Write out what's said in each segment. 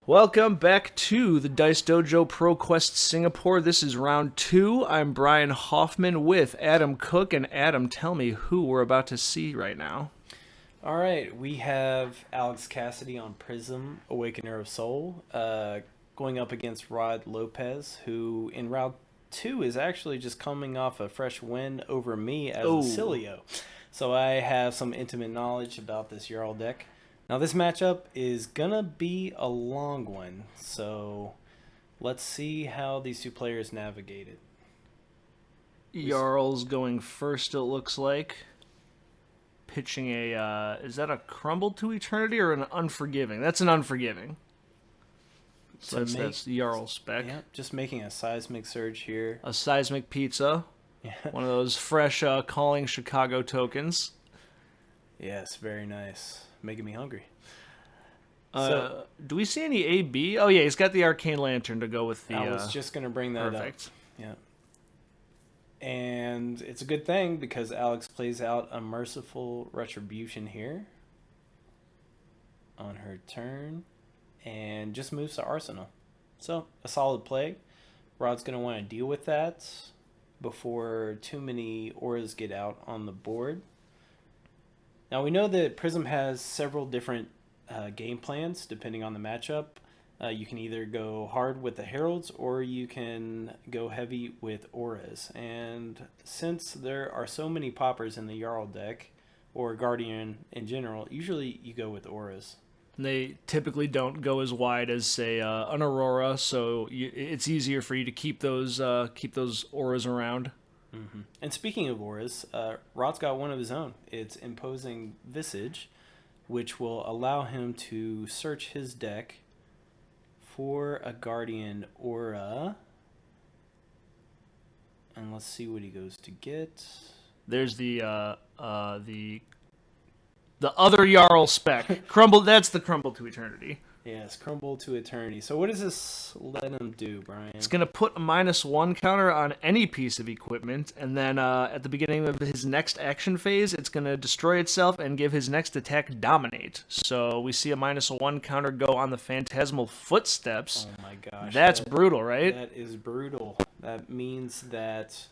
Welcome back to the Dice Dojo Pro Quest Singapore. This is round 2. I'm Brian Hoffman with Adam Cook. And Adam, tell me who we're about to see right now. All right, we have Alex Cassidy on Prism, Awakener of Soul, going up against Rod Lopez, who in round 2 is actually just coming off a fresh win over me as a Cilio. So I have some intimate knowledge about this Jarl deck. Now this matchup is gonna be a long one, so let's see how these two players navigate it. Jarl's going first, it looks like. Pitching a, is that a Crumble to Eternity or an Unforgiving? That's an Unforgiving. So that's the Jarl spec. Yeah, just making a Seismic Surge here. A Seismic Pizza. Yeah. One of those fresh Calling Chicago tokens. Yes, very nice. Making me hungry. Do we see any AB? Oh, yeah, he's got the Arcane Lantern to go with the... I was just going to bring that perfect. up. Yeah. And it's a good thing because Alex plays out a Merciful Retribution here on her turn and just moves to Arsenal. So, a solid play. Rod's going to want to deal with that before too many auras get out on the board. Now, we know that Prism has several different game plans depending on the matchup. You can either go hard with the Heralds or you can go heavy with auras. And since there are so many poppers in the Jarl deck, or Guardian in general, usually you go with auras. They typically don't go as wide as, say, an Aurora, so it's easier for you to keep those auras around. Mm-hmm. And speaking of auras, Rod's got one of his own. It's Imposing Visage, which will allow him to search his deck for a Guardian aura. And let's see what he goes to get. There's the other Jarl spec. Crumble, that's the Crumble to Eternity. Yes, Crumble to Eternity. So what does this let him do, Brian? It's going to put a -1 counter on any piece of equipment, and then at the beginning of his next action phase, it's going to destroy itself and give his next attack Dominate. So we see a -1 counter go on the Phantasmal Footsteps. Oh my gosh. That's brutal, right? That is brutal. That means that...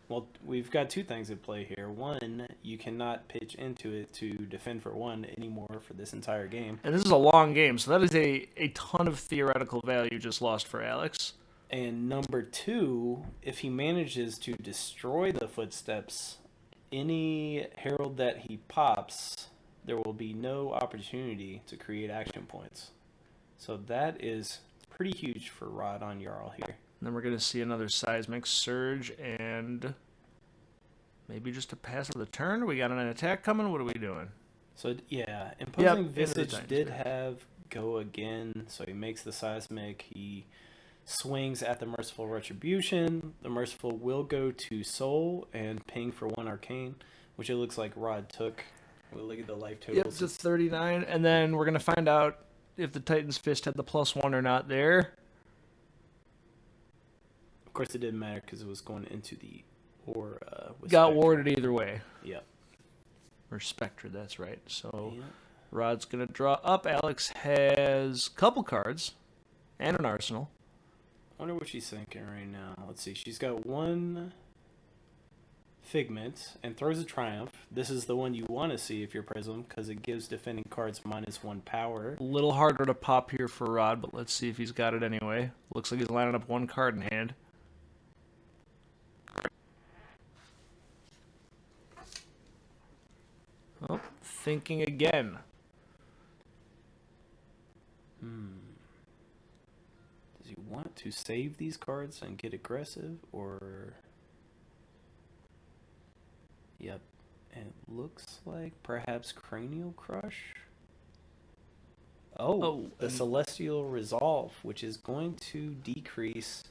Well, we've got two things at play here. One, you cannot pitch into it to defend for one anymore for this entire game. And this is a long game, so that is a ton of theoretical value just lost for Alex. And number two, if he manages to destroy the Footsteps, any Herald that he pops, there will be no opportunity to create action points. So that is pretty huge for Rod on Jarl here. And then we're going to see another Seismic Surge and maybe just a pass of the turn. We got an attack coming. What are we doing? So, yeah, Imposing Visage did have go again. So he makes the Seismic. He swings at the Merciful Retribution. The Merciful will go to Soul and ping for 1 Arcane, which it looks like Rod took. We'll look at the life totals. Yep, just 39. And then we're going to find out if the Titan's Fist had the +1 or not there. Of course, it didn't matter because it was going into the aura. Got warded either way. Yep. Or Spectre, that's right. So Rod's going to draw up. Alex has a couple cards and an arsenal. I wonder what she's thinking right now. Let's see. She's got 1 Figment and throws a Triumph. This is the one you want to see if you're Prism because it gives defending cards -1 power. A little harder to pop here for Rod, but let's see if he's got it anyway. Looks like he's lining up 1 card in hand. Oh, thinking again. Does he want to save these cards and get aggressive, or... Yep. And it looks like perhaps Cranial Crush? Oh, the Celestial Resolve, which is going to decrease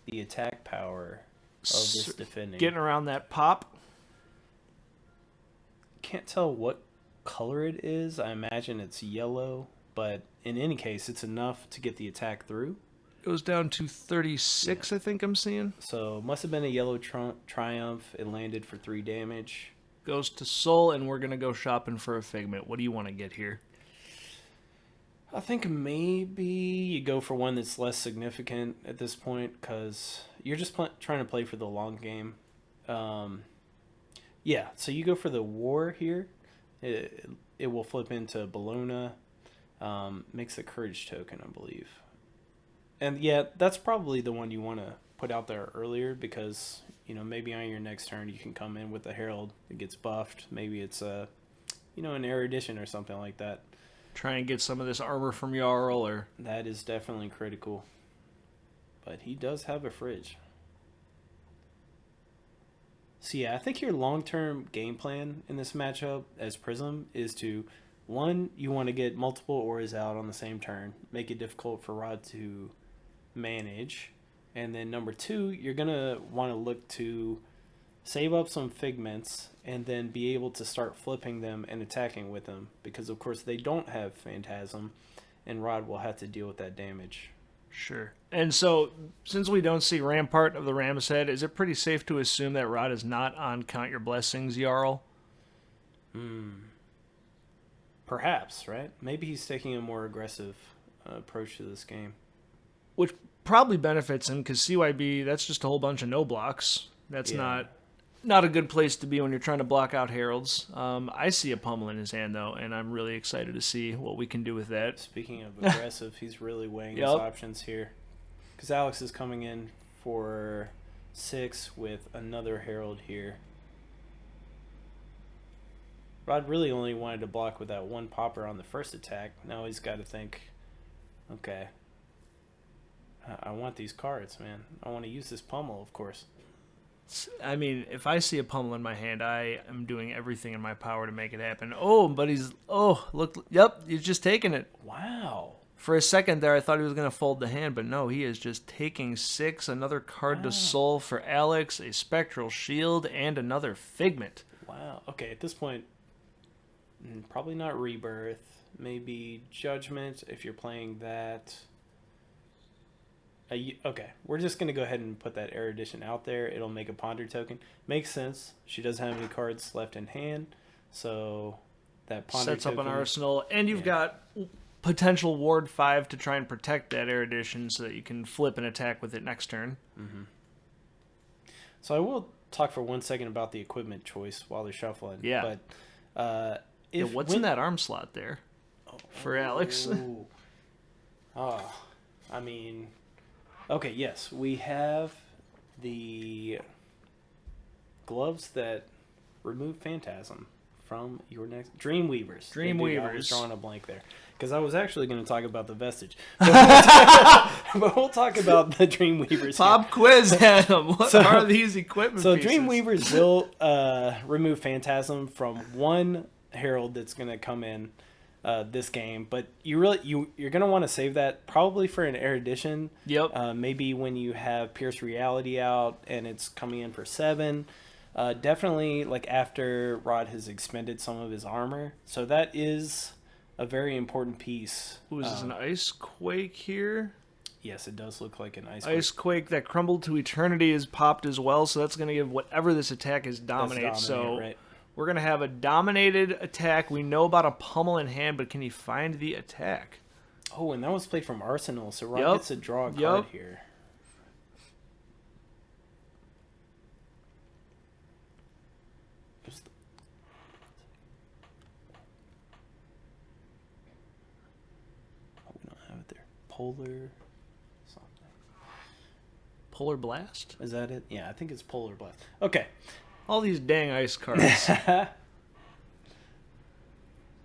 the attack power of this defending. Getting around that pop. Can't tell what color it is. I imagine it's yellow, but in any case, it's enough to get the attack through. Goes down to 36, I think I'm seeing. So must have been a yellow Triumph. It landed for 3 damage. Goes to Soul, and we're going to go shopping for a Figment. What do you want to get here? I think maybe you go for one that's less significant at this point because you're just trying to play for the long game. Um, yeah, so you go for the war here. It will flip into Bologna. Makes a courage token, I believe. And yeah, that's probably the one you want to put out there earlier because, maybe on your next turn you can come in with a Herald that gets buffed. Maybe it's an erudition or something like that. Try and get some of this armor from Jarl, or That is definitely critical. But he does have a fridge. So yeah, I think your long-term game plan in this matchup as Prism is to, one, you want to get multiple auras out on the same turn, make it difficult for Rod to manage. And then number two, you're going to want to look to save up some figments and then be able to start flipping them and attacking with them. Because, of course, they don't have Phantasm, and Rod will have to deal with that damage. sure. And so, since we don't see Rampart of the Ram's Head, is it pretty safe to assume that Rod is not on Count Your Blessings, Jarl? Perhaps, right? Maybe he's taking a more aggressive approach to this game. Which probably benefits him, because CYB, that's just a whole bunch of no blocks. That's not a good place to be when you're trying to block out heralds. I see a pummel in his hand, though, and I'm really excited to see what we can do with that. Speaking of aggressive, he's really weighing his options here. Because Alex is coming in for 6 with another herald here. Rod really only wanted to block with that one popper on the first attack. Now he's got to think, okay, I want these cards, man. I want to use this pummel, of course. I mean, if I see a pummel in my hand, I am doing everything in my power to make it happen. Oh, but look, yep, he's just taking it. Wow. For a second there, I thought he was going to fold the hand, but no, he is just taking 6, another card to soul for Alex, a Spectral Shield, and another Figment. Wow. Okay, at this point, probably not Rebirth. Maybe Judgment if you're playing that. Okay, we're just going to go ahead and put that erudition out there. It'll make a Ponder token. Makes sense. She doesn't have any cards left in hand, so that Ponder sets token up an arsenal, and you've got potential Ward 5 to try and protect that erudition so that you can flip and attack with it next turn. Mm-hmm. So I will talk for 1 second about the equipment choice while they're shuffling. Yeah. But what's in that arm slot there for Alex? I mean... Okay, yes, we have the gloves that remove Phantasm from your next... Dreamweavers. I was drawing a blank there. Because I was actually going to talk about the Vestige. But we'll talk about the Dreamweavers. Pop quiz, Adam. What are these equipment pieces? Dreamweavers will remove Phantasm from one Herald that's going to come in this game, but you're going to want to save that probably for an erudition. Yep. Maybe when you have Pierce Reality out and it's coming in for 7. Definitely like after Rod has expended some of his armor. So that is a very important piece. Ooh, is this an Ice Quake here? Yes, it does look like an Ice Quake that crumbled to eternity is popped as well, so that's going to give whatever this attack is dominate. Right. We're going to have a dominated attack. We know about a pummel in hand, but can he find the attack? Oh, and that was played from Arsenal, so Rod gets to draw a card here. Oh, we don't have it there. Polar something. Polar Blast? Is that it? Yeah, I think it's Polar Blast. Okay. All these dang ice cards.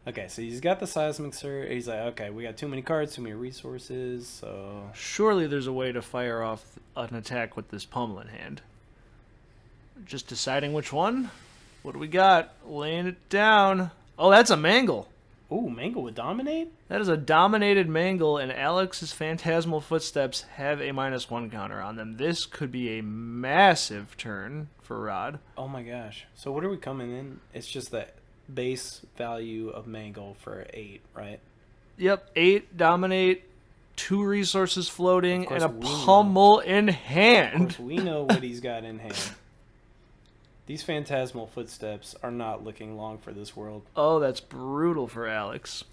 Okay, so he's got the Seismic Surge. He's like, okay, we got too many cards, too many resources, so... Surely there's a way to fire off an attack with this pummel in hand. Just deciding which one? What do we got? Laying it down. Oh, that's a Mangle. Ooh, Mangle with Dominate? That is a dominated Mangle, and Alex's Phantasmal Footsteps have a -1 counter on them. This could be a massive turn for Rod. Oh my gosh. So what are we coming in? It's just the base value of Mangle for 8, right? Yep, 8, dominate, 2 resources floating, and a pummel in hand. Of course, we know what he's got in hand. These Phantasmal Footsteps are not looking long for this world. Oh, that's brutal for Alex.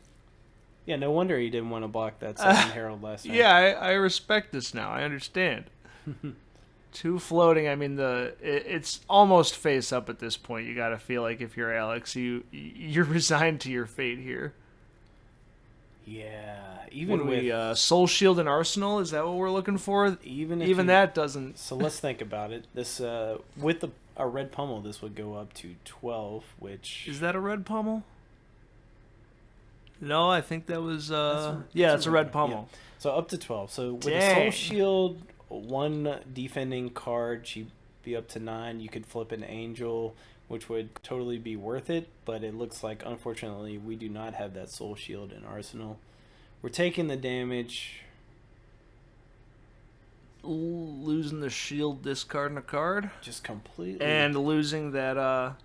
Yeah, no wonder he didn't want to block that second Herald last time. Yeah, I respect this now. I understand. 2 floating. I mean, it's almost face up at this point. You got to feel like if you're Alex, you're resigned to your fate here. Yeah, Even with Soul Shield and Arsenal, is that what we're looking for? Even that doesn't. So let's think about it. This with a red pummel, this would go up to 12, which Is that a red pummel? No, I think that was. It's a red pummel. Yeah. So up to 12. So with a Dang. Soul Shield, 1 defending card, she'd be up to 9. You could flip an Angel, which would totally be worth it. But it looks like, unfortunately, we do not have that Soul Shield in Arsenal. We're taking the damage. Losing the shield, discarding a card. Just completely. And losing that,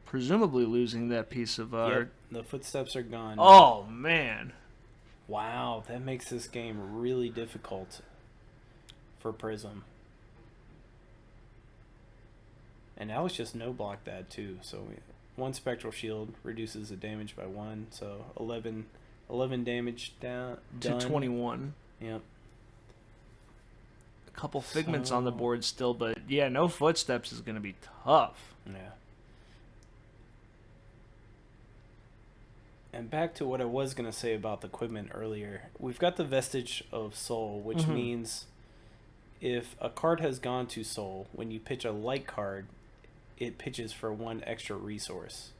presumably losing that piece of. Yep, the footsteps are gone. Oh, man. Wow, that makes this game really difficult for Prism. And Alex just no-blocked that, too. So 1 Spectral Shield reduces the damage by 1. So 11 damage down. To 21. Yep. A couple Figments on the board still, but yeah, no Footsteps is going to be tough. Yeah. And back to what I was going to say about the equipment earlier. We've got the Vestige of Soul, which means if a card has gone to Soul, when you pitch a light card, it pitches for 1 extra resource.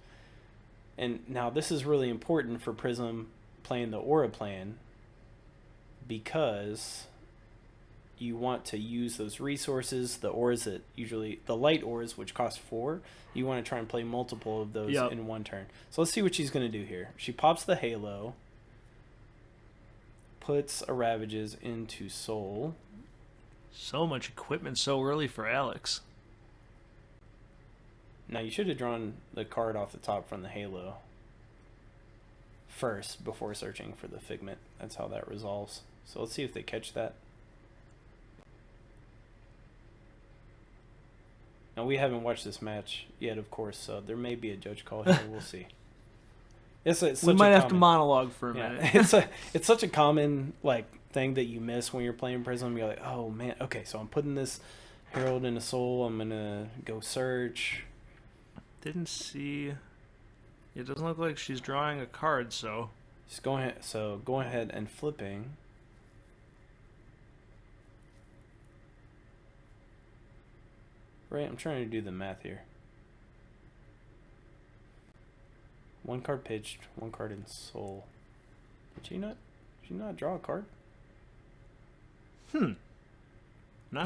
And now this is really important for Prism playing the Aura plan, because you want to use those resources, the ores that usually, the light ores, which cost 4, you want to try and play multiple of those in 1 turn. So let's see what she's going to do here. She pops the Halo, puts a Ravages into Soul. So much equipment so early for Alex. Now you should have drawn the card off the top from the Halo first before searching for the Figment. That's how that resolves. So let's see if they catch that. Now, we haven't watched this match yet, of course, so there may be a judge call here. We'll see. We might have to monologue for a minute. It's such a common thing that you miss when you're playing Prism. You're like, oh man, okay, so I'm putting this Herald into Soul. I'm gonna go search. Didn't see. It doesn't look like she's drawing a card, so. Just go ahead. So go ahead and flipping. Right, I'm trying to do the math here. 1 card pitched, 1 card in Soul. Did she not draw a card?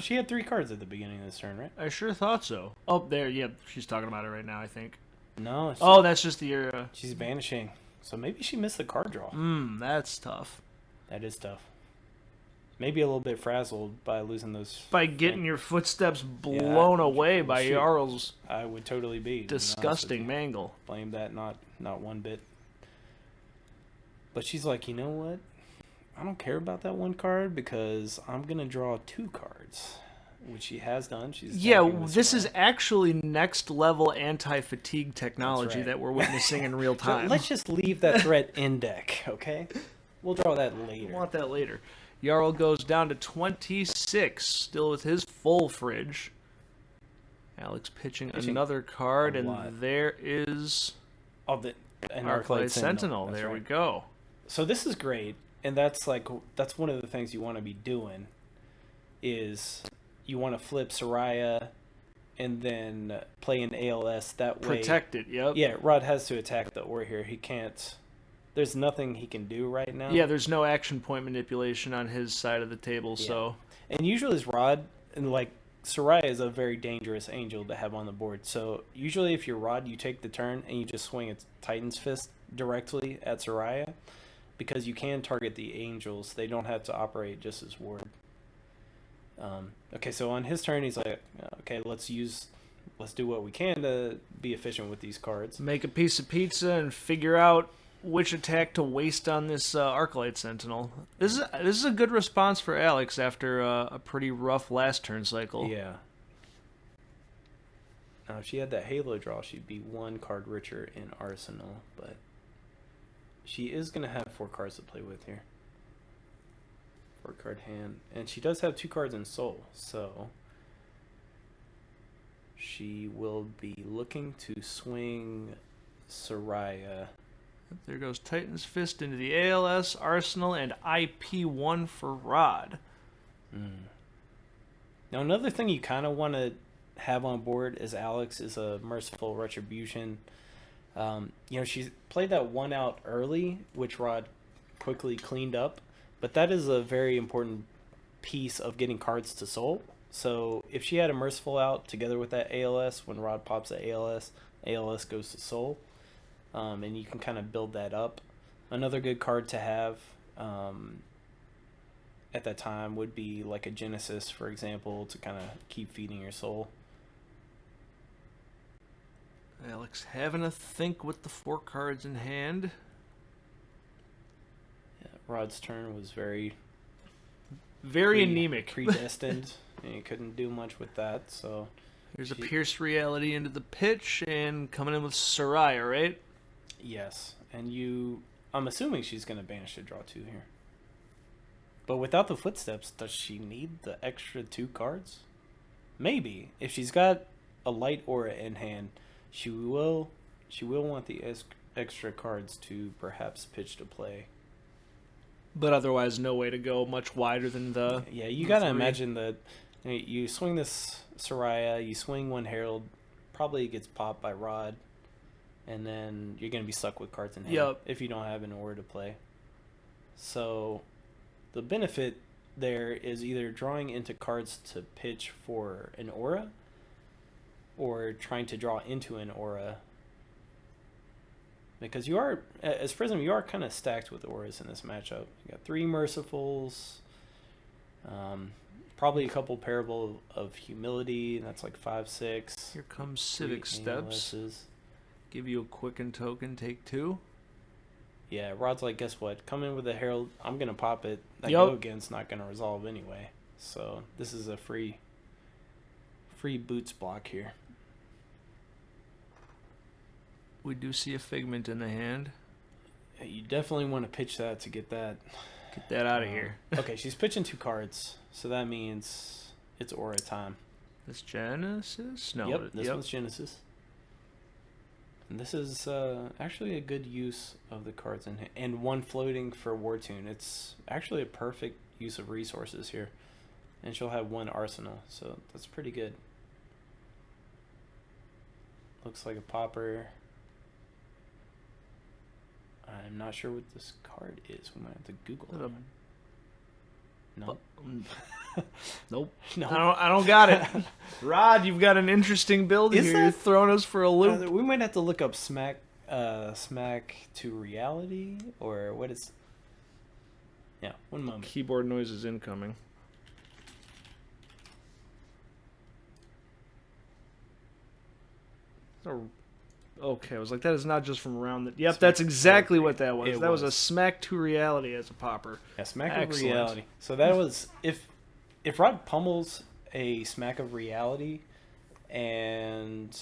She had 3 cards at the beginning of this turn, right? I sure thought so. Oh, there, yeah, she's talking about it right now, I think. No. That's just the... She's banishing. So maybe she missed the card draw. That's tough. That is tough. Maybe a little bit frazzled by losing those... By getting your footsteps blown away by Jarl's... I would totally be. Disgusting mangle. Blame that, not one bit. But she's like, you know what? I don't care about that 1 card because I'm going to draw 2 cards. Which she has done. This is actually next level anti-fatigue technology that we're witnessing in real time. So let's just leave that threat in deck, okay? We'll draw that later. I want that later. Jarl goes down to 26, still with his full fridge. Alex pitching another card, and there is an Arclight Sentinel. There we go. So this is great, and that's one of the things you want to be doing is you want to flip Soraya and then play an ALS that way. Protect it, yep. Yeah, Rod has to attack the Ore here. He can't... There's nothing he can do right now. Yeah, there's no action point manipulation on his side of the table, so... And usually it's Rod, and Soraya is a very dangerous angel to have on the board. So usually if you're Rod, you take the turn and you just swing a Titan's Fist directly at Soraya, because you can target the angels. They don't have to operate just as Ward. Okay, so on his turn, he's like, okay, let's do what we can to be efficient with these cards. Make a piece of pizza and figure out which attack to waste on this Arclight Sentinel. This is a good response for Alex after a pretty rough last turn cycle. Yeah. Now, if she had that Halo draw, she'd be 1 card richer in Arsenal, but she is going to have 4 cards to play with here. 4-card hand. And she does have 2 cards in soul, so she will be looking to swing Soraya. There goes Titan's Fist into the ALS, Arsenal, and IP1 for Rod. Now, another thing you kind of want to have on board as Alex is a Merciful Retribution. She played that 1 out early, which Rod quickly cleaned up, but that is a very important piece of getting cards to soul. So if she had a Merciful out together with that ALS, when Rod pops the ALS goes to soul, and you can kind of build that up. Another good card to have at that time would be like a Genesis, for example, to kind of keep feeding your soul. Alex having a think with the 4 cards in hand. Yeah, Rod's turn was very anemic. Predestined. And you couldn't do much with that, so... Here's a Pierce Reality into the pitch, and coming in with Soraya, right? Yes, and I'm assuming she's going to banish to draw 2 here. But without the footsteps, does she need the extra 2 cards? Maybe. If she's got a light aura in hand, she will want the extra cards to perhaps pitch to play. But otherwise, no way to go much wider than the... Yeah, you got to imagine that you swing this Soraya, you swing 1 Herald, probably gets popped by Rod, and then you're going to be stuck with cards in hand if you don't have an aura to play. So the benefit there is either drawing into cards to pitch for an aura, or trying to draw into an aura. Because you are, as Prism, you are kind of stacked with auras in this matchup. You got 3 Mercifuls, probably a couple Parable of Humility, and that's like 5, 6. Here comes Civic Steps. ALSs. Give you a quicken token, take 2. Yeah, Rod's like, guess what? Come in with a Herald, I'm going to pop it. That go again's not going to resolve anyway. So this is a free boots block here. We do see a Figment in the hand. Yeah, you definitely want to pitch that to get that out of here. Okay, she's pitching 2 cards, so that means it's aura time. This Genesis? No. Yep, this one's Genesis. And this is actually a good use of the cards in hand. And 1 floating for War Tune. It's actually a perfect use of resources here. And she'll have 1 arsenal, so that's pretty good. Looks like a popper. I'm not sure what this card is. We might have to Google it. No. Nope. No. I don't got it. Rod, you've got an interesting build here. You're throwing us for a loop. We might have to look up Smack to Reality, or what is... Yeah, 1 moment. Keyboard noise is incoming. Okay, I was like, that is not just from around. Yep, that's exactly what that was. That was a Smack to Reality as a popper. Yeah, Smack of Reality. So that was, if Rod pummels a Smack of Reality and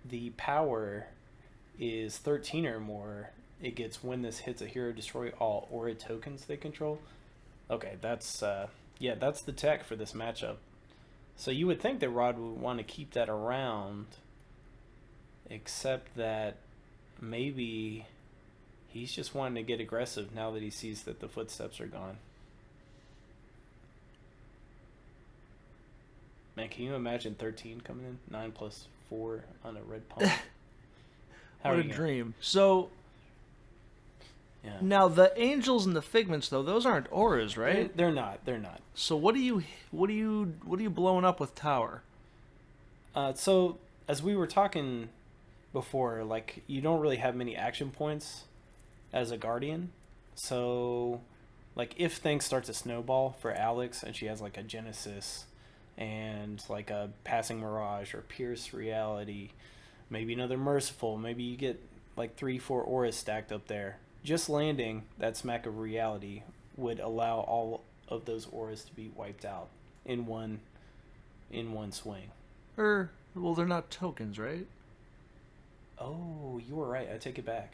the power is 13 or more, it gets when this hits a hero, destroy all aura tokens they control. Okay, that's the tech for this matchup. So you would think that Rod would want to keep that around, except that maybe he's just wanting to get aggressive now that he sees that the footsteps are gone. Man, can you imagine 13 coming in? 9 plus 4 on a red pump. What a dream. So now the angels and the figments, though, those aren't auras, right? They're not. So what are you blowing up with Tower? So as we were talking before, like, you don't really have many action points as a guardian. So like if things start to snowball for Alex and she has like a Genesis and like a Passing Mirage or Pierce Reality, maybe another Merciful, maybe you get like 3-4 auras stacked up there, just landing that Smack of Reality would allow all of those auras to be wiped out in one swing. Well, they're not tokens, right? Oh, you were right. I take it back.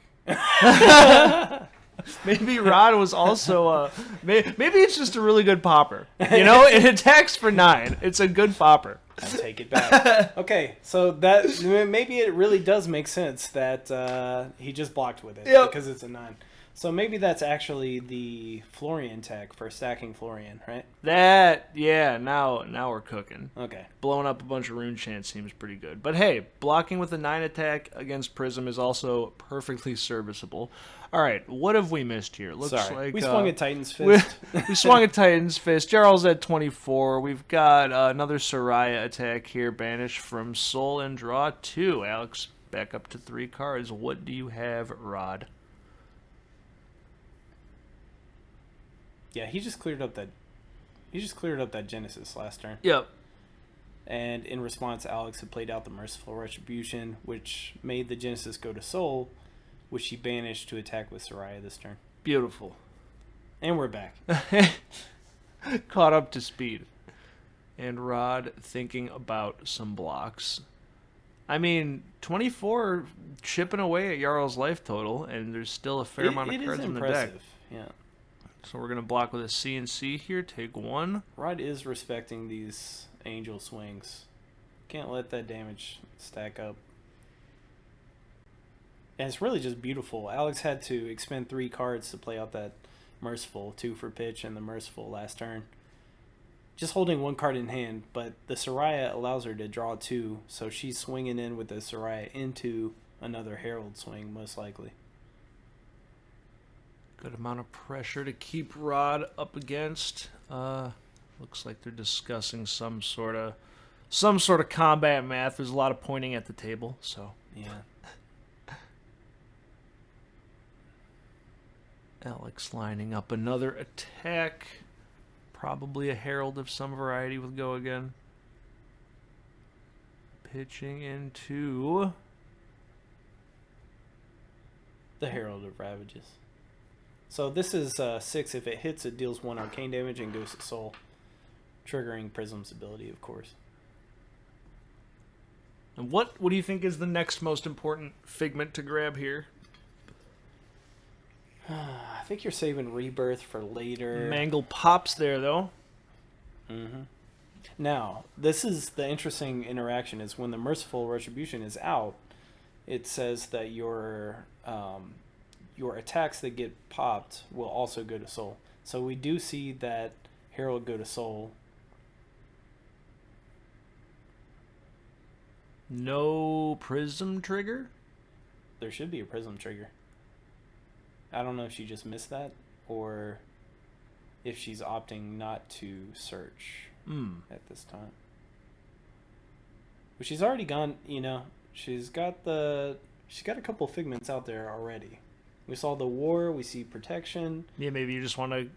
Maybe Rod was also maybe it's just a really good popper. You know, it attacks for 9. It's a good popper. I take it back. Okay, so that maybe it really does make sense that he just blocked with it because it's a 9. So maybe that's actually the Florian tech for stacking Florian, right? Now we're cooking. Okay. Blowing up a bunch of rune chants seems pretty good. But hey, blocking with a 9 attack against Prism is also perfectly serviceable. All right, what have we missed here? Looks like we swung a Titan's Fist. We swung a Titan's Fist. Jarl's at 24. We've got another Soraya attack here, banished from Soul and draw 2. Alex, back up to 3 cards. What do you have, Rod? Yeah, he just cleared up that Genesis last turn. Yep. And in response, Alex had played out the Merciful Retribution, which made the Genesis go to Soul, which he banished to attack with Soraya this turn. Beautiful. And we're back. Caught up to speed. And Rod thinking about some blocks. I mean, 24 chipping away at Jarl's life total, and there's still a fair amount of cards in the deck. Yeah. So we're going to block with a CNC here. Take 1. Rod is respecting these angel swings. Can't let that damage stack up. And it's really just beautiful. Alex had to expend 3 cards to play out that Merciful, 2 for pitch, and the Merciful last turn. Just holding 1 card in hand, but the Soraya allows her to draw 2, so she's swinging in with the Soraya into another Herald swing, most likely. Good amount of pressure to keep Rod up against. Looks like they're discussing some sort of combat math. There's a lot of pointing at the table, so yeah. Alex lining up another attack. Probably a Herald of some variety with go again. Pitching into the Herald of Ravages. So this is 6. If it hits, it deals 1 arcane damage and goes to Soul, triggering Prism's ability, of course. And what do you think is the next most important figment to grab here? I think you're saving Rebirth for later. Mangle pops there, though. Mm-hmm. Now, this is the interesting interaction, is when the Merciful Retribution is out, it says that your attacks that get popped will also go to Soul. So we do see that Herald go to Soul. No Prism trigger? There should be a Prism trigger. I don't know if she just missed that, or if she's opting not to search at this time. But she's already gone, she's got a couple figments out there already. We saw the War, we see Protection. Yeah, maybe you just want to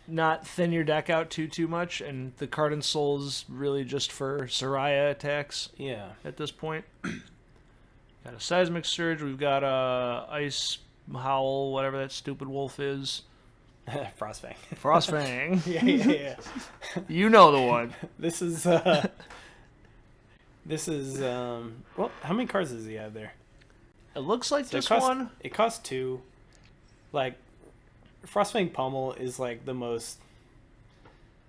not thin your deck out too much, and the card in Soul's really just for Soraya attacks. Yeah. At this point. Got a Seismic Surge, we've got a Ice Howl, whatever that stupid wolf is. Frostfang. Frostfang. yeah. You know the one. This is well, how many cards does he have there? It looks like this one. It costs 2. Like, Frostfang Pummel is like the most.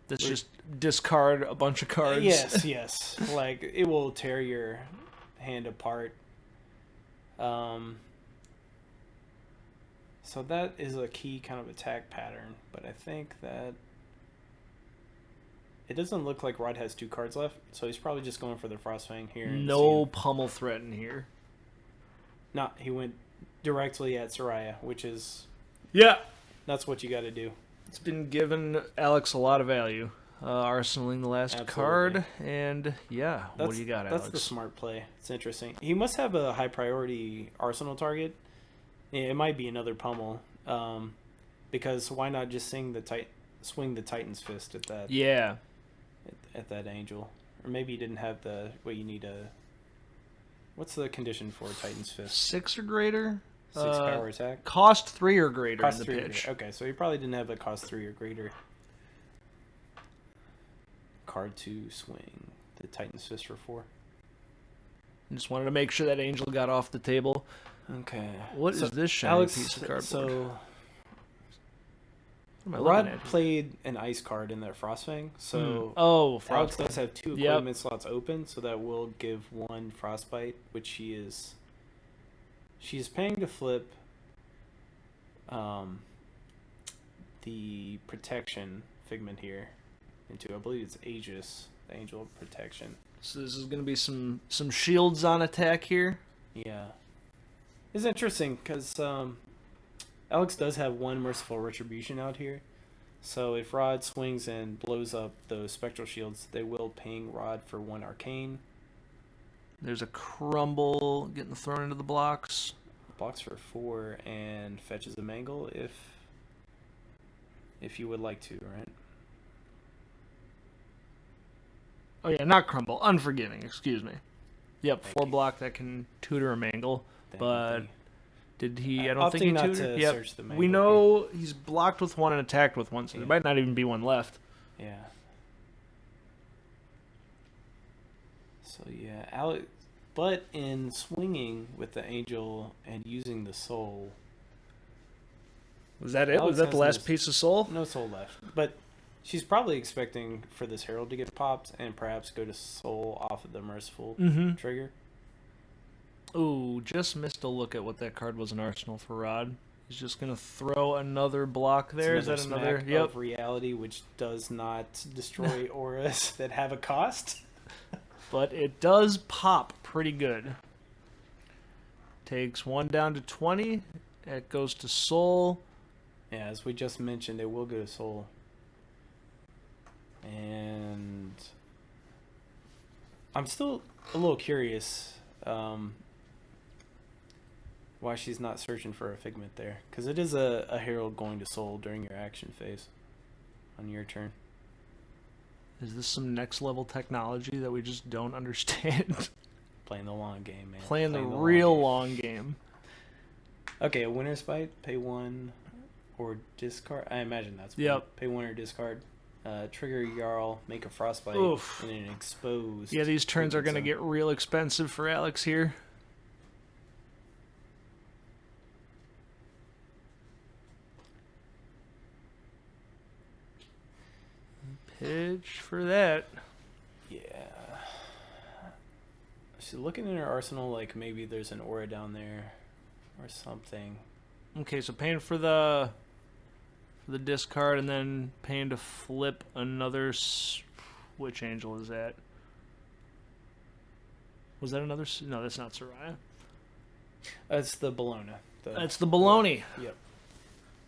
That's just discard a bunch of cards. Yes. Like, it will tear your hand apart. So that is a key kind of attack pattern, but I think that it doesn't look like Rod has 2 cards left, so he's probably just going for the Frostfang here. No pummel threat in here. No, he went directly at Soraya, which is... Yeah. That's what you got to do. It's been giving Alex a lot of value. Arsenaling the last card, and what do you got, Alex? That's the smart play. It's interesting. He must have a high priority Arsenal target. It might be another pummel, because why not just swing the Titan's Fist at that? Yeah, at that angel, or maybe you didn't have the you need a. What's the condition for Titan's Fist? 6 or greater. 6 power attack. Cost 3 or greater cost in the pitch. Okay, so he probably didn't have a cost 3 or greater card to swing the Titan's Fist for 4. I just wanted to make sure that angel got off the table. Okay. What is this shiny piece of cardboard? So What am I looking Rod at here? played an ice card in that Frostfang, so Oh, Alex Frostbite. does have 2 Yep. equipment slots open, so that will give 1 Frostbite, which she's paying to flip the protection figment here into, I believe it's Aegis, the Angel of Protection. So this is going to be some shields on attack here. Yeah. It's interesting because Alex does have 1 Merciful Retribution out here. So if Rod swings and blows up those Spectral Shields, they will ping Rod for 1 Arcane. There's a crumble getting thrown into the blocks. Blocks for 4 and fetches a Mangle if you would like to, right? Oh yeah, not crumble. Unforgiving, excuse me. Yep, Thank 4 you. block that can tutor a mangle. Thank But you. did he? I don't Opting think he not tutored. to Yep. search the We mangle know he's blocked with 1 and attacked with 1, so there Yeah. might not even be 1 left. Yeah. So yeah, Alex. But in swinging with the Angel and using the Soul, Was that it? Alex Was that the has last this- piece of soul? no Soul left. But she's probably expecting for this Herald to get popped and perhaps go to Soul off of the Merciful Mm-hmm. trigger. Ooh, just missed a look at what that card was in Arsenal for Rod. He's just gonna throw another block there. Is It's that another? smack Yep. of reality, which does not destroy auras that have a cost. But it does pop pretty good. Takes 1 down to 20. It goes to Soul. Yeah, as we just mentioned, it will go to Soul. And I'm still a little curious why she's not searching for a Figment there. Because it is a Herald going to Soul during your action phase on your turn. Is this some next level technology that we just don't understand? Playing the long game, man. Playing the long real game. long game. Okay, a Winter's Bite, pay 1 or discard. I imagine that's Yep. Pay 1 or discard. Trigger Jarl, make a Frostbite, Oof. and then expose. Yeah, these turns are going to So- get real expensive for Alex here. Pitch for that. Yeah. She's looking in her arsenal like maybe there's an aura down there or something. Okay, so paying for the discard and then paying to flip another. Which angel is that? Was that another? No, that's not Soraya. That's the Bologna. That's the bologna. Yep.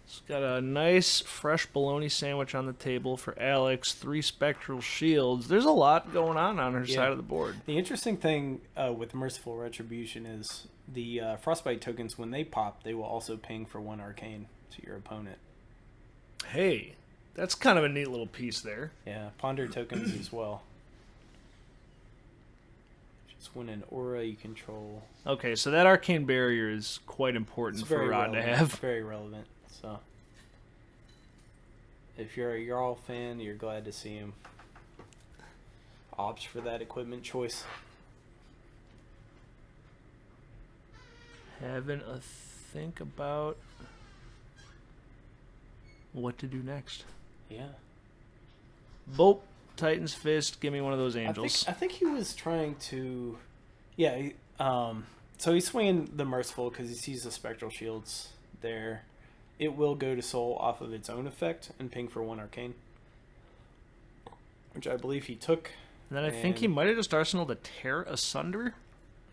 It's got a nice fresh bologna sandwich on the table for Alex. 3 spectral shields. There's a lot going on her Yeah. side of the board. The interesting thing with Merciful Retribution is the Frostbite tokens, when they pop, they will also ping for 1 arcane to your opponent. Hey, that's kind of a neat little piece there. Yeah, Ponder tokens as well. Just when an aura you control. Okay, so that arcane barrier is quite important It's for very Rod to relevant. have. Very relevant. So, if you're a Jarl fan, you're glad to see him opt for that equipment choice. Having a think about what to do next. Yeah. Bolt, Titan's Fist, give me one of those angels. I think he was trying to. Yeah. So he's swinging the Merciful because he sees the Spectral Shields there. It will go to Soul off of its own effect and ping for 1 arcane, which I believe he took. And then I think he and- might have just arsenal to tear asunder.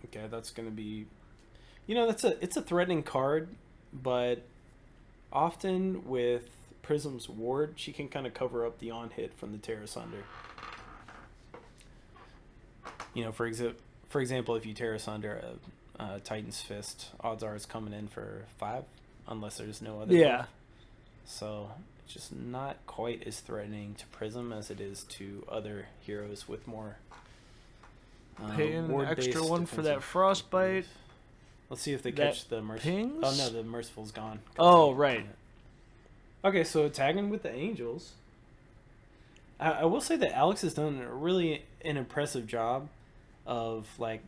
Okay, that's gonna be. It's a threatening card, but often with Prism's ward, she can kind of cover up the on hit from the Tear Asunder. For example, if you Tear Asunder a Titan's Fist, odds are it's coming in for 5, unless there's no other. Yeah. buff. So it's just not quite as threatening to Prism as it is to other heroes with more. Paying an ward-based extra one for that defensive frostbite. abilities. Let's see if they That catch the Merciful. pings? Oh no, the Merciful's gone. Oh, right. Okay, so tagging with the Angels. I will say that Alex has done really an impressive job of like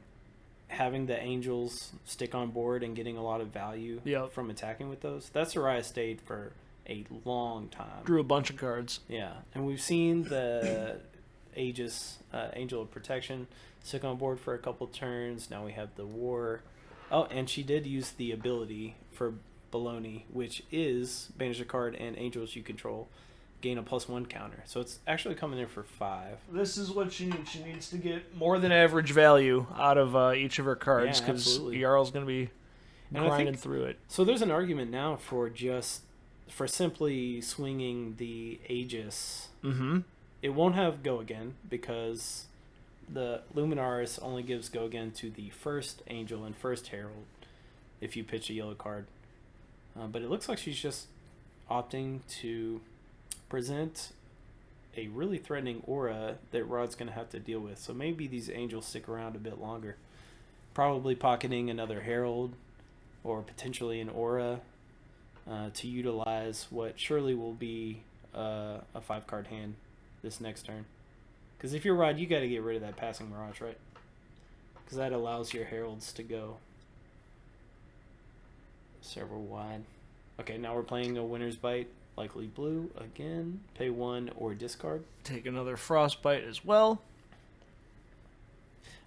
having the Angels stick on board and getting a lot of value Yep. from attacking with those. That Soraya stayed for a long time. Drew a bunch of cards. Yeah, and we've seen the Aegis, Angel of Protection, stick on board for a couple turns. Now we have the War. Oh, and she did use the ability for Baloney, which is banish a card and angels you control gain a +1 counter. So it's actually coming in for 5. This is what she needs. She needs to get more than average value out of each of her cards, because Jarl's going to be grinding through it. So there's an argument now for simply swinging the Aegis. Mm-hmm. It won't have Go Again because the Luminaris only gives Go Again to the first Angel and first Herald if you pitch a yellow card. But it looks like she's just opting to present a really threatening aura that Rod's going to have to deal with. So maybe these Angels stick around a bit longer. Probably pocketing another Herald or potentially an aura to utilize what surely will be a 5-card hand this next turn. Because if you're Rod, you got to get rid of that Passing Mirage, right? Because that allows your Heralds to go several wide. Okay, now we're playing a Winter's Bite, likely blue again. Pay 1 or discard. Take another Frostbite as well.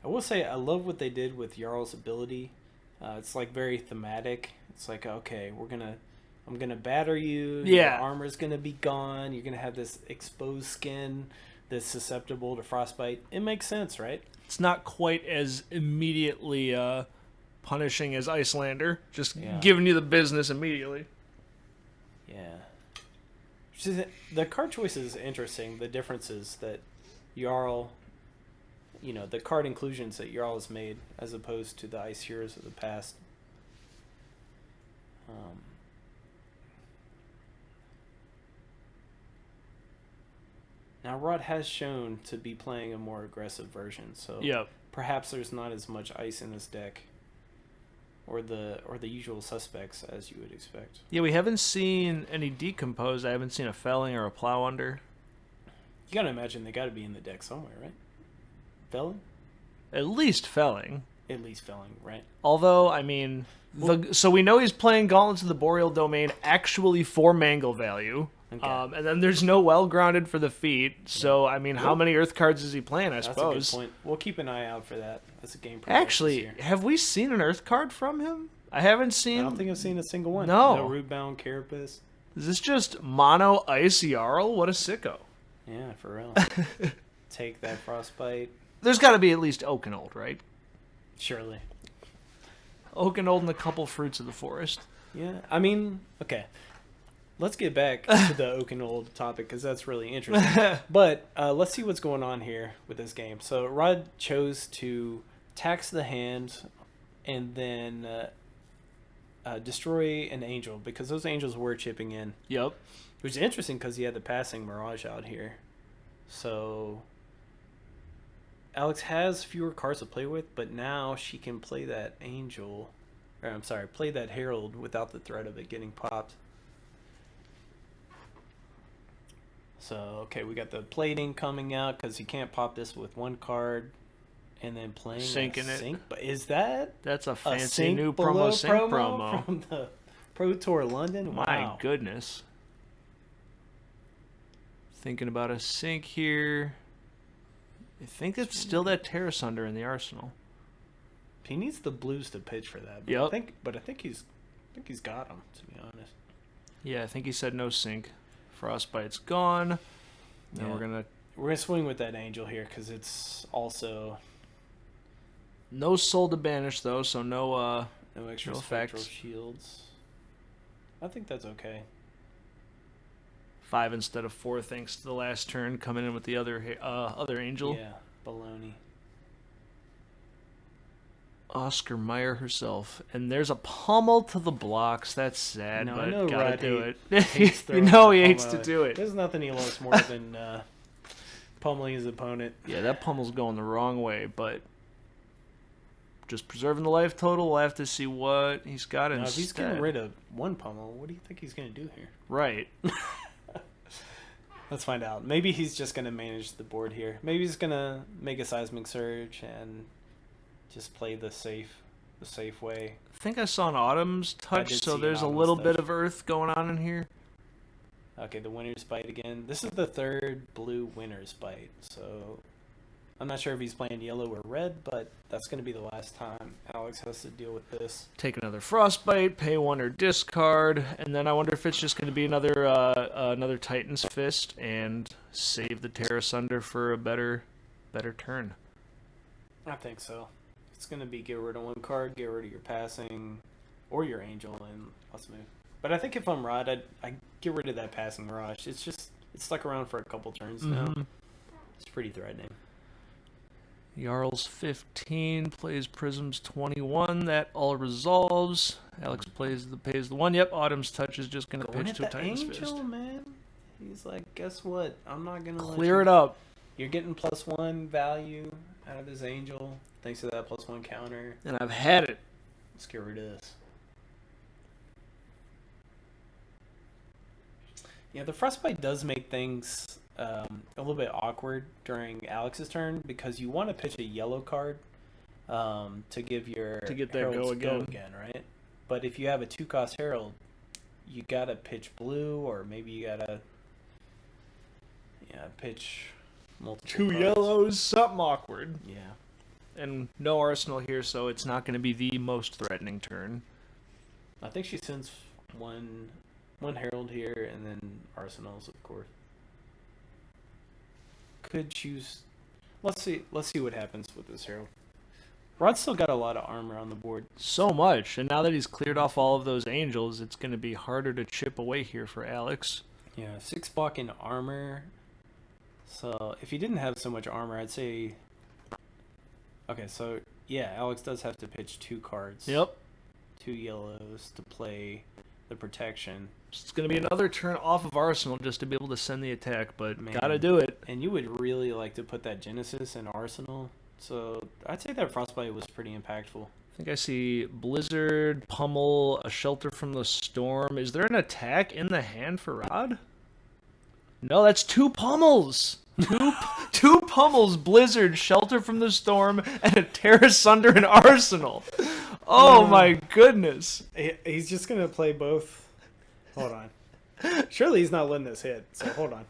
I will say I love what they did with Jarl's ability. It's like very thematic. It's like, okay, I'm gonna batter you. Yeah. Your armor's gonna be gone. You're gonna have this exposed skin that's susceptible to frostbite. It makes sense, right? It's not quite as immediately punishing as Icelander, just giving you the business immediately. Yeah. The card choice is interesting. The differences that Jarl, the card inclusions that Jarl has made as opposed to the Ice Heroes of the past. Now, Rod has shown to be playing a more aggressive version, so perhaps there's not as much ice in this deck, or the usual suspects as you would expect. Yeah, we haven't seen any Decompose. I haven't seen a Felling or a Plow Under. You gotta imagine they gotta be in the deck somewhere, right? Felling? At least Felling. At least Felling, right? Although, I mean, so we know he's playing Gauntlets of the Boreal Domain actually for Mangle value. Okay. And then there's no Well-Grounded for the feat. So, I mean, how many Earth cards is he playing, I suppose? That's a good point. We'll keep an eye out for that as a game. Actually, have we seen an Earth card from him? I haven't seen... I don't think I've seen a single one. No. No Rootbound Carapace. Is this just mono Ice Jarl? What a sicko. Yeah, for real. Take that Frostbite. There's got to be at least Oakenold, right? Surely. Oakenold and a couple Fruits of the Forest. Yeah, I mean, okay. Let's get back to the Oakenold topic because that's really interesting. But let's see what's going on here with this game. So Rod chose to tax the hand and then destroy an angel because those angels were chipping in. Yep. Which is interesting because he had the Passing Mirage out here. So Alex has fewer cards to play with, but now she can play that angel, play that Herald without the threat of it getting popped. So, okay, we got the plating coming out because you can't pop this with one card and then playing Sinking it. But is that... That's a fancy new promo sync promo. From the Pro Tour London? Wow. My goodness. Thinking about a sync here. I think it's still that Terra Sunder in the arsenal. He needs the blues to pitch for that. Yep. I think he's got them, to be honest. Yeah, I think he said no sync. Frostbite's gone. Then we're gonna swing with that angel here because it's also no soul to banish though, so no extra spectral shields. I think that's okay. 5 instead of 4 thanks to the last turn coming in with the other angel. Yeah, baloney. Oscar Mayer herself, and there's a pummel to the blocks. That's sad, no, but I know gotta Rod do it. You know he hates to do it. There's nothing he loves more than pummeling his opponent. Yeah, that pummel's going the wrong way, but just preserving the life total. We'll have to see what he's got instead. If he's getting rid of one pummel, what do you think he's going to do here? Right. Let's find out. Maybe he's just going to manage the board here. Maybe he's going to make a Seismic Surge and just play the safe way. I think I saw an Autumn's Touch, so there's a little bit of Earth going on in here. Okay, the Winter's Bite again. This is the third blue Winter's Bite, so I'm not sure if he's playing yellow or red, but that's going to be the last time Alex has to deal with this. Take another Frostbite, pay 1 or discard, and then I wonder if it's just going to be another Titan's Fist and save the Terra Sunder for a better turn. I think so. It's going to be get rid of 1 card, get rid of your passing, or your Angel, and let's move. But I think if I'm Rod, I'd get rid of that passing rush. It's stuck around for a couple turns now. It's pretty threatening. Jarl's 15, plays Prism's 21. That all resolves. Alex pays the 1. Yep, Autumn's Touch is just going to pitch to a Titan's Angel, Fist. man. He's like, guess what? I'm not going to Clear it up. You're getting +1 value out of this Angel, thanks to that +1 counter. And I've had it. Let's get rid of this. Yeah, the Frostbite does make things a little bit awkward during Alex's turn because you want to pitch a yellow card to give your get that Heralds go again, right? But if you have a 2-cost Herald, you gotta pitch blue, or maybe you gotta pitch multiple 2 cards. yellows, something awkward. Yeah. And no Arsenal here, so it's not going to be the most threatening turn. I think she sends one Herald here, and then Arsenals, of course. Could choose. Let's see what happens with this Herald. Rod's still got a lot of armor on the board. So much, and now that he's cleared off all of those angels, it's going to be harder to chip away here for Alex. Yeah, 6 block in armor. So if he didn't have so much armor, I'd say. Okay, so yeah, Alex does have to pitch 2 cards. Yep. 2 yellows to play the protection. It's going to be another turn off of Arsenal just to be able to send the attack, but Man. gotta do it. And you would really like to put that Genesis in Arsenal. So I'd say that Frostbite was pretty impactful. I think I see Blizzard, Pummel, a Shelter from the Storm. Is there an attack in the hand for Rod? No, that's 2 Pummels. Two Pummels, Blizzard, Shelter from the Storm, and a Terra Sunder in Arsenal. Oh my goodness. He's just going to play both. Hold on. Surely he's not letting this hit, so hold on.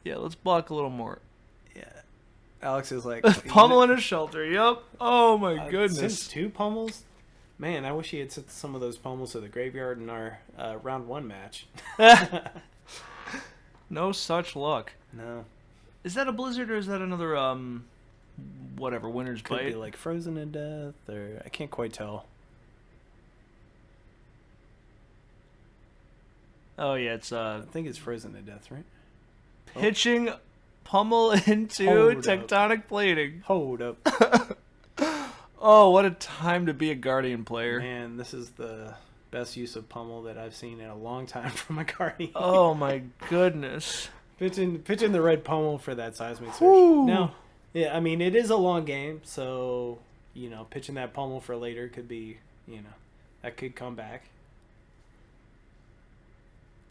Yeah, let's block a little more. Yeah. Alex is like... Pummel and a Shelter, yep. Oh my goodness. Since 2 Pummels? Man, I wish he had sent some of those Pummels to the graveyard in our round 1 match. No such luck. No. Is that a Blizzard or is that another, whatever, Winter's Could Bite? be like Frozen to Death, or... I can't quite tell. Oh yeah, it's I think it's Frozen to Death, right? pitching Pummel into Hold up. Tectonic Plating. Hold up. Oh, what a time to be a Guardian player. Man, this is the best use of Pummel that I've seen in a long time from a Guardian. Oh my goodness. Pitching the red Pummel for that seismic search. Whew. Now, yeah, I mean, it is a long game, so, pitching that Pummel for later could be, that could come back.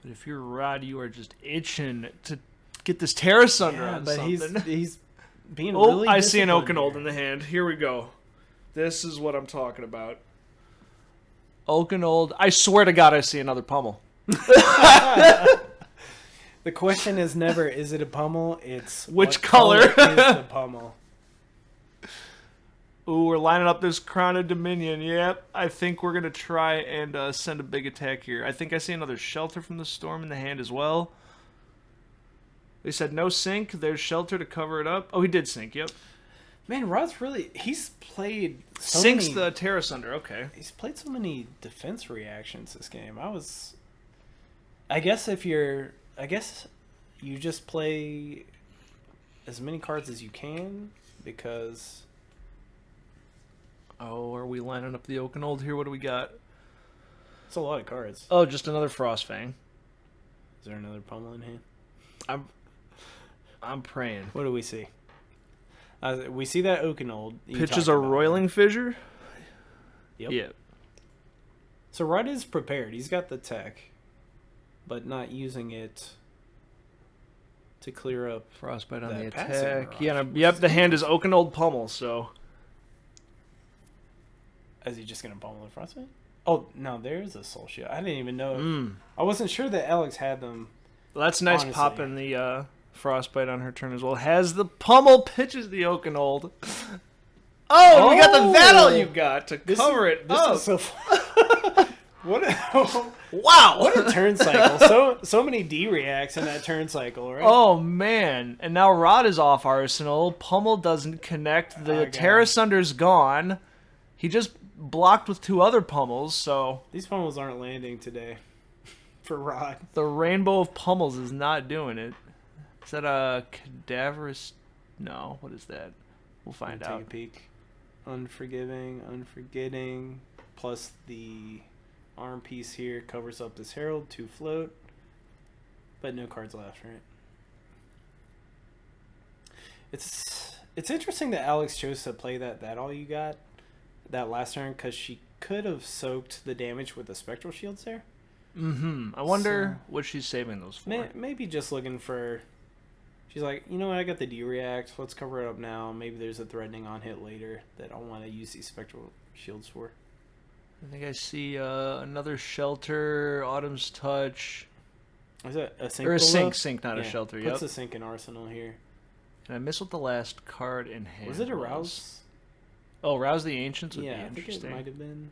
But if you're Rod, you are just itching to get this Terra Sunder on but something. he's being Oh, really I see an disciplined Oakenold here. in the hand. Here we go. This is what I'm talking about. Oakenold. I swear to God, I see another Pummel. The question is never, is it a Pummel? It's Which what color? is the Pummel? Ooh, we're lining up this Crown of Dominion. Yep, I think we're going to try and send a big attack here. I think I see another Shelter from the Storm in the hand as well. They said no sink. There's Shelter to cover it up. Oh, he did sink, yep. Man, Rod's he's played so Sinks many, the Terra Sunder, okay. he's played so many defense reactions this game. I guess you just play as many cards as you can, because Oh, are we lining up the Oakenold here? What do we got? it's a lot of cards. Oh, just another Frostfang. Is there another Pummel in hand? I'm praying. What do we see? We see that Oakenold. you Pitches talked a about. Roiling Fissure? Yep. Yeah. So Rod is prepared. He's got the tech, but not using it to clear up. Frostbite on That the passing attack. rush Yeah, was- yep, the hand is Oakenold Pummel, so... Is he just gonna Pummel the Frostbite? Oh, no, there's a Soul Shield. I didn't even know. Mm. I wasn't sure that Alex had them. Well, that's nice Honestly. popping the Frostbite on her turn as well. Has the pummel, pitches the Oakenold. Oh, we got the that all you got to cover it This up. is so fun. Wow. What a turn cycle. So many D reacts in that turn cycle, right? Oh, man. And now Rod is off Arsenal. Pummel doesn't connect. The God. Terra Sunder's gone. He just blocked with 2 other pummels, so These pummels aren't landing today for Rod. the rainbow of pummels is not doing it. Is that a cadaverous? No, what is that? We'll find Take out. a peek. Unforgiving, Unforgetting, plus the arm piece here covers up this Herald, 2 float, but no cards left, right? It's interesting that Alex chose to play that all you got that last turn, because she could have soaked the damage with the Spectral Shields there. I wonder what she's saving those for. Maybe just looking for... She's like, you know what, I got the D-React, let's cover it up now. Maybe there's a threatening on hit later that I want to use these Spectral Shields for. I think I see another Shelter, Autumn's Touch. Is that a sink? Or a below? sink, not a Shelter, Puts yep. a sink in Arsenal here. And I missed what the last card in hand Was it a Rouse? Oh, Rouse the Ancients would Yeah, be I think it interesting. might have been.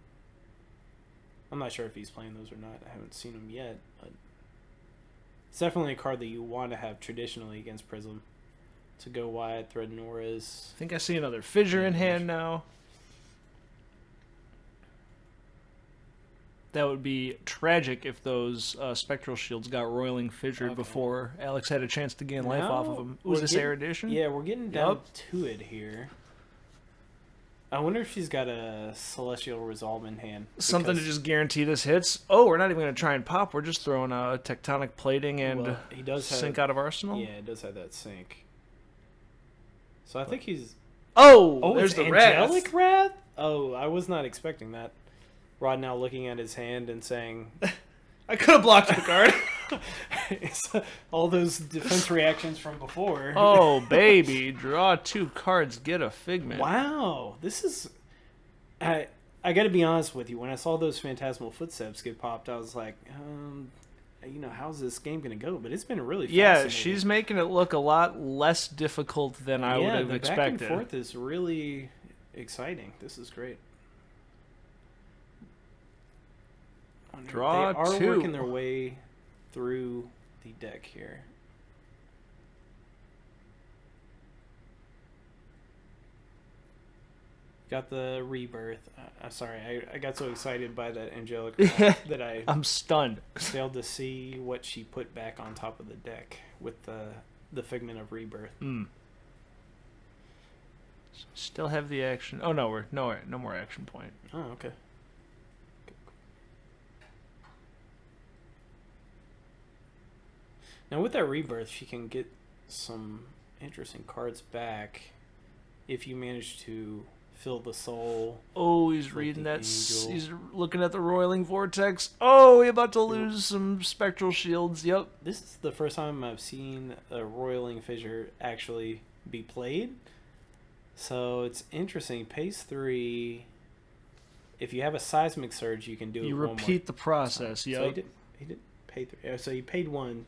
I'm not sure if he's playing those or not. I haven't seen him yet, but it's definitely a card that you want to have traditionally against Prism. To go wide, thread Nora's. I think I see another Fissure in hand now. That would be tragic if those Spectral Shields got Roiling Fissured before Alex had a chance to gain life off of them. Was this Erudition? Yeah, we're getting down to it here. I wonder if she's got a Celestial Resolve in hand. Something to just guarantee this hits. Oh, we're not even going to try and pop. We're just throwing a Tectonic Plating and he does Sink have, out of Arsenal. Yeah, it does have that sink. So I think he's... Oh, there's it's the Angelic Wrath. Wrath? Oh, I was not expecting that. Rod now looking at his hand and saying... I could have blocked the card. It's all those defense reactions from before. Oh, baby. Draw 2 cards, get a Figment. Wow. This is... I got to be honest with you. When I saw those Phantasmal Footsteps get popped, I was like, how's this game going to go? But it's been really fascinating. Yeah, she's making it look a lot less difficult than I would have the expected. back and forth is really exciting. This is great. Draw they are 2. working their way through the deck here. Got the Rebirth. I'm sorry, I got so excited by that Angelic that I'm stunned. failed to see what she put back on top of the deck with the Figment of Rebirth. Still have the action. Oh no, we're no more action point. Oh, okay. Now with that Rebirth, she can get some interesting cards back if you manage to fill the soul. Oh, he's Like reading the that. Angel. He's looking at the Roiling Vortex. Oh, we're about to lose some Spectral Shields. Yep. This is the first time I've seen a Roiling Fissure actually be played. So it's interesting. Pace 3. If you have a Seismic Surge, you can do it You one more repeat the process. time. Yep. So he did pay 3. So he paid 1.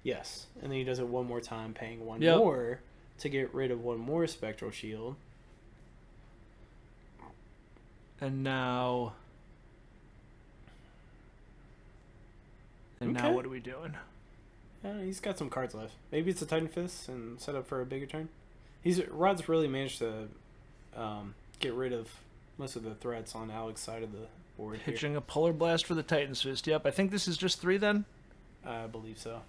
Yes. And then he does it one more time, paying 1 Yep. more to get rid of 1 more Spectral Shield. And now. And now Okay. what are we doing? He's got some cards left. Maybe it's a Titan Fist and set up for a bigger turn. Rod's really managed to get rid of most of the threats on Alex's side of the board here. Pitching a Polar Blast for the Titan's Fist. Yep. I think this is just 3 then. I believe so.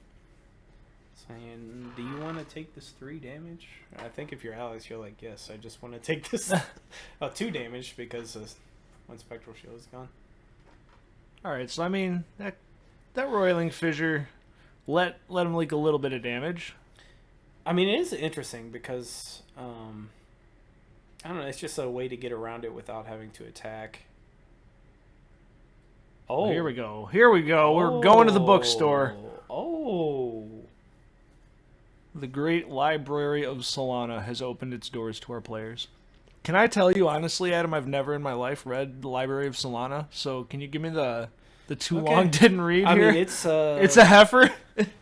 Saying, do you want to take this 3 damage? I think if you're Alex, you're like, yes, I just want to take this 2 damage because one Spectral Shield is gone. All right. So I mean that Roiling Fissure let him leak a little bit of damage. I mean, it is interesting because, I don't know, it's just a way to get around it without having to attack. Oh, here we go. Here we go. We're going to the bookstore. Oh. The great library of Solana has opened its doors to our players. Can I tell you honestly, Adam? I've never in my life read the Library of Solana. So can you give me the too Okay. long didn't read I here? mean, it's It's a heifer.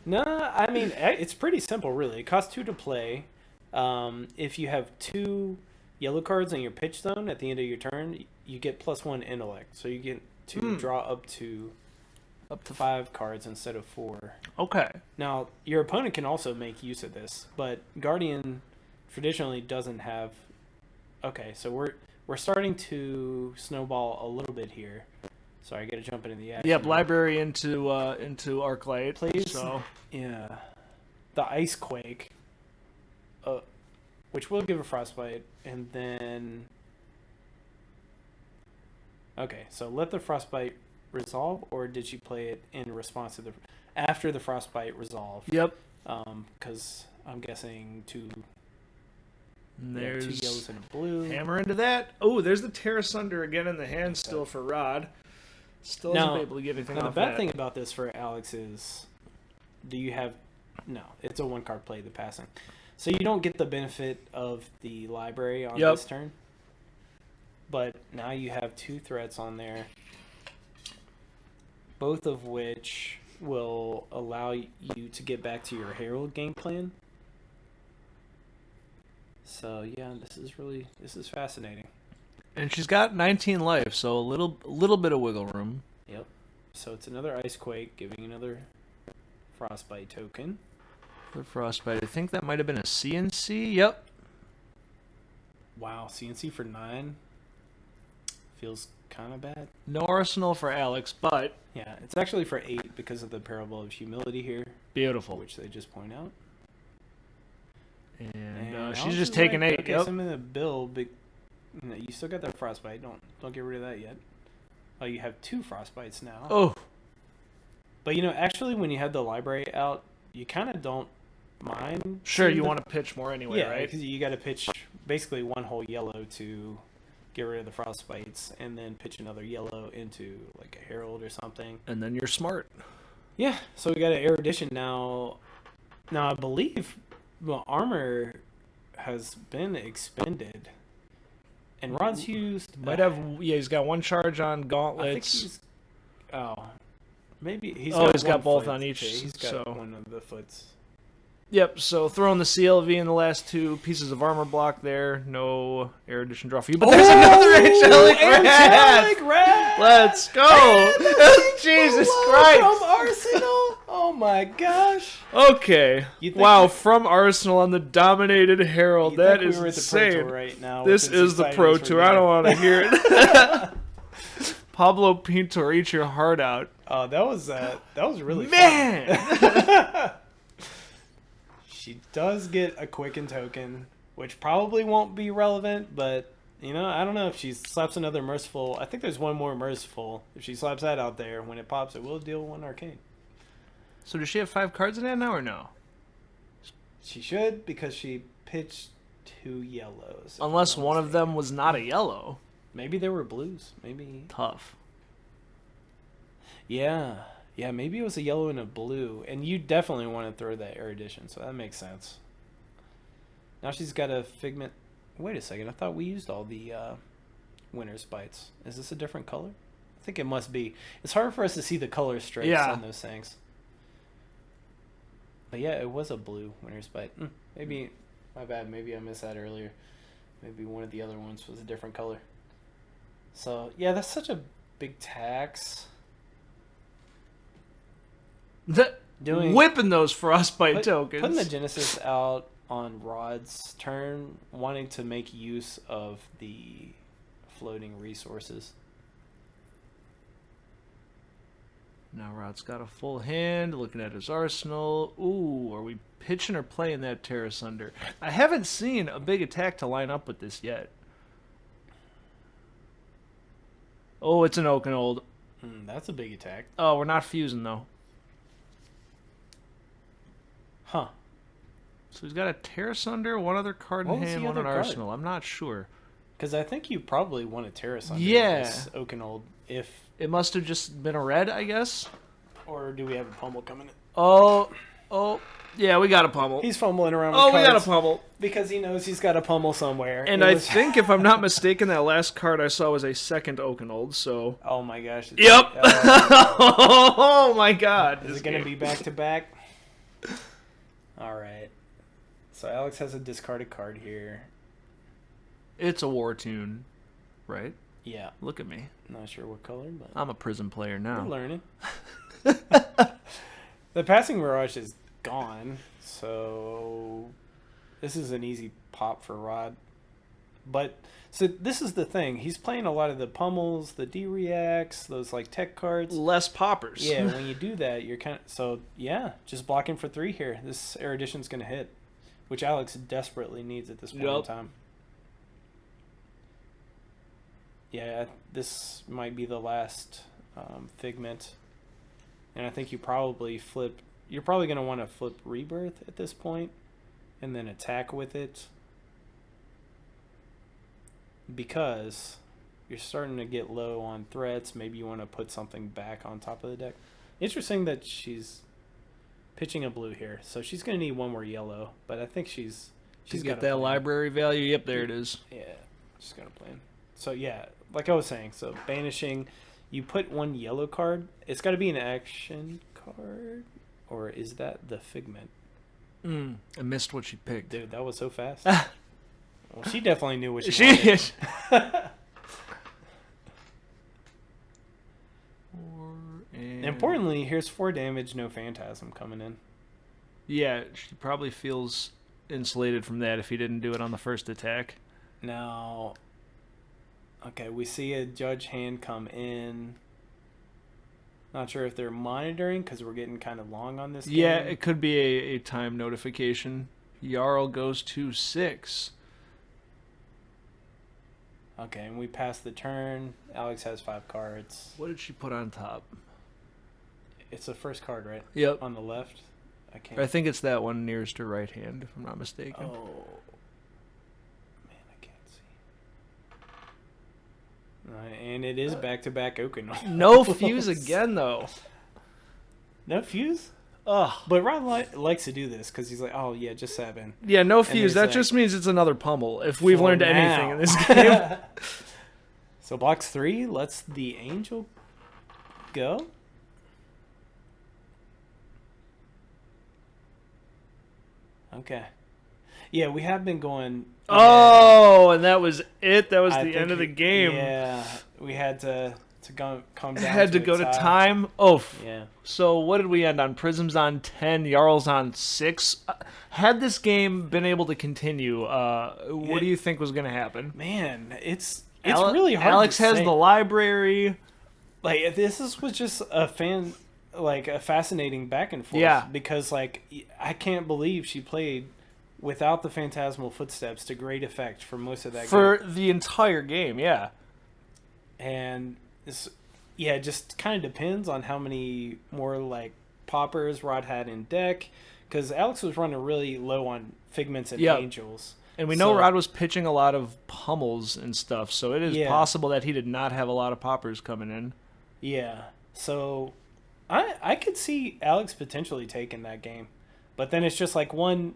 no. I mean, it's pretty simple, really. It costs 2 to play. If you have 2 yellow cards in your pitch zone at the end of your turn, you get +1 intellect, so you get to draw up to 5 cards instead of 4. Okay. Now, your opponent can also make use of this, but Guardian traditionally doesn't have. Okay, so we're starting to snowball a little bit here. Sorry, I got to jump into the action. Yep. Library into Arclight. Please. So Yeah, the Ice Quake, which will give a Frostbite, and then. Okay, so let the Frostbite resolve, or did she play it in response to after the Frostbite resolve? yep. Because I'm guessing 2. And Yeah, 2 there's yellows and a blue. hammer into that. Oh, there's the Terra Sunder again in the hand still for Rod. Still hasn't been able to get anything Now, the off bad that. thing about this for Alex is, do you have? No, it's a 1-card play. The passing, so you don't get the benefit of the library on Yep. this turn. But now you have 2 threats on there, both of which will allow you to get back to your Herald game plan. So yeah, this is fascinating. And she's got 19 life, so a little bit of wiggle room. Yep. So it's another Ice Quake, giving another Frostbite token. For Frostbite, I think that might have been a CNC. Yep. Wow, CNC for 9 feels kind of bad. No arsenal for Alex, but Yeah, it's actually for 8 because of the Parable of Humility here, beautiful. which they just point out. And Alex she's is just taking right. 8. Okay, Yep. so I'm in the bill, but you still got that Frostbite. Don't get rid of that yet. Oh, you have 2 Frostbites now. Oh, But actually, when you have the library out, you kind of don't mind. sure. seeing You the- want to pitch more anyway, yeah, right? because you got to pitch basically 1 whole yellow to get rid of the Frostbites, and then pitch another yellow into like a Herald or something. And then you're smart. Yeah, so we got an erudition now. Now I believe armor has been expended, and Rod's used. Might have. Yeah, he's got 1 charge on I think gauntlets. he's. Oh, maybe he's. Oh, got he's got one both foot. on each, Okay, he's got so- one of the foots. Yep. So throwing the CLV in the last 2 pieces of armor block there. No erudition draw for you, but there's another angelic wrath. Wrath! Let's go! Jesus Christ! From Arsenal! Oh my gosh! Okay. You think Wow, that- from Arsenal on the dominated Herald. You That think is we were at the Pro insane. Tour right now, This which is the exciting Pro for Tour. me. I don't want to hear it. Pablo Pintor, eat your heart out. Oh, that was really Man! fun. She does get a Quicken token, which probably won't be relevant, but I don't know if she slaps another Merciful. I think there's 1 more Merciful. If she slaps that out there, when it pops, it will deal 1 Arcane. So does she have 5 cards in hand now or no? She should, because she pitched 2 yellows. if Unless I'm not one of mistaken. them was not a yellow. Maybe they were blues. Maybe. Tough. Yeah. Yeah, maybe it was a yellow and a blue. And you definitely want to throw that erudition, so that makes sense. Now she's got a Figment. Wait a second. I thought we used all the Winter's Bites. Is this a different color? I think it must be. It's hard for us to see the color stripes Yeah. on those things. But yeah, it was a blue Winter's Bite. Maybe, my bad. Maybe I missed that earlier. Maybe one of the other ones was a different color. So, yeah, that's such a big tax. Whipping those frostbite tokens. Putting the Genesis out on Rod's turn, wanting to make use of the floating resources. Now Rod's got a full hand, looking at his arsenal. Ooh, are we pitching or playing that Terra Sunder? I haven't seen a big attack to line up with this yet. Oh, it's an Oakenold. That's a big attack. Oh, we're not fusing, though. Huh. So he's got a Terra Sunder, 1 other card What in was hand, the 1 other on card? arsenal. I'm not sure. Because I think you probably want a Terra Sunder. Yeah. This Oakenold, if... It must have just been a red, I guess. Or do we have a Pummel coming in? Oh, Yeah, we got a pummel. He's fumbling around with Oh, we got a cards pummel. because he knows he's got a pummel somewhere. And I think, if I'm not mistaken, that last card I saw was a second Oakenold, so... Oh my gosh. Yep! Oh my god. Is it going to be back-to-back? Alright. So Alex has a discarded card here. It's a War Tune, right? Yeah. Look at me. Not sure what color, but I'm a Prism player we're now. learning. The Passing Mirage is gone, so this is an easy pop for Rod. But so this is the thing. He's playing a lot of the pummels, the D-reacts, those like tech cards. Less poppers. Yeah, when you do that, you're kind of... So, yeah, just blocking for 3 here. This Erudition's going to hit, which Alex desperately needs at this point in time. Yeah, this might be the last Figment. And I think you probably flip... You're probably going to want to flip Rebirth at this point and then attack with it. Because you're starting to get low on threats. Maybe you want to put something back on top of the deck. Interesting that she's pitching a blue here. So she's going to need one more yellow. But I think she's got that library value. Yep, there it is. Yeah, she's got a plan. So, yeah, like I was saying. So, banishing. You put one yellow card. It's got to be an action card. Or is that the Figment? I missed what she picked. Dude, that was so fast. Well, she definitely knew what she She wanted. and Importantly, here's 4 damage, no Phantasm coming in. yeah, she probably feels insulated from that if he didn't do it on the first attack. Now, okay, we see a Judge hand come in. Not sure if they're monitoring because we're getting kind of long on this game. Yeah, it could be a time notification. Jarl goes to 6. Okay, and we pass the turn. Alex has 5 cards. What did she put on top? It's the first card, right? Yep. On the left. I can't. I think it's that one nearest her right hand, if I'm not mistaken. Oh. Man, I can't see. And it is back-to-back Okinawa. No fuse again, though. No fuse? Ugh. But Rod likes to do this because he's like, oh, yeah, just 7. Yeah, no fuse. there's That like- just means it's another pummel, if we've For learned now. anything in this game. So box 3 lets the Angel go. Okay. Yeah, we have been going... Oh, and that was it. That was I the think end of the game. Yeah, we had to come down Had to go a to tie. time. Oh, Yeah. so what did we end on? Prism's on 10, Jarl's on 6. Had this game been able to continue, what do you think was going to happen? Man, it's really hard Alex to has say. the library. Like, was just a fascinating back and forth. Yeah. Because, like, I can't believe she played without the Phantasmal Footsteps to great effect for most of that For game. the entire game, yeah. And, it just kind of depends on how many more, like, poppers Rod had in deck. Because Alex was running really low on Figments and Yep. Angels. And we know So- Rod was pitching a lot of pummels and stuff, so it is Yeah. possible that he did not have a lot of poppers coming in. Yeah. So I could see Alex potentially taking that game. But then it's just like one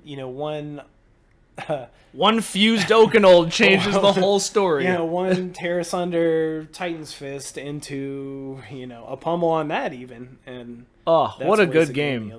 One fused Okanold changes the whole story. one Terrace under Titan's Fist into, a pummel on that even. And Oh, that's what a ways good of getting game. the other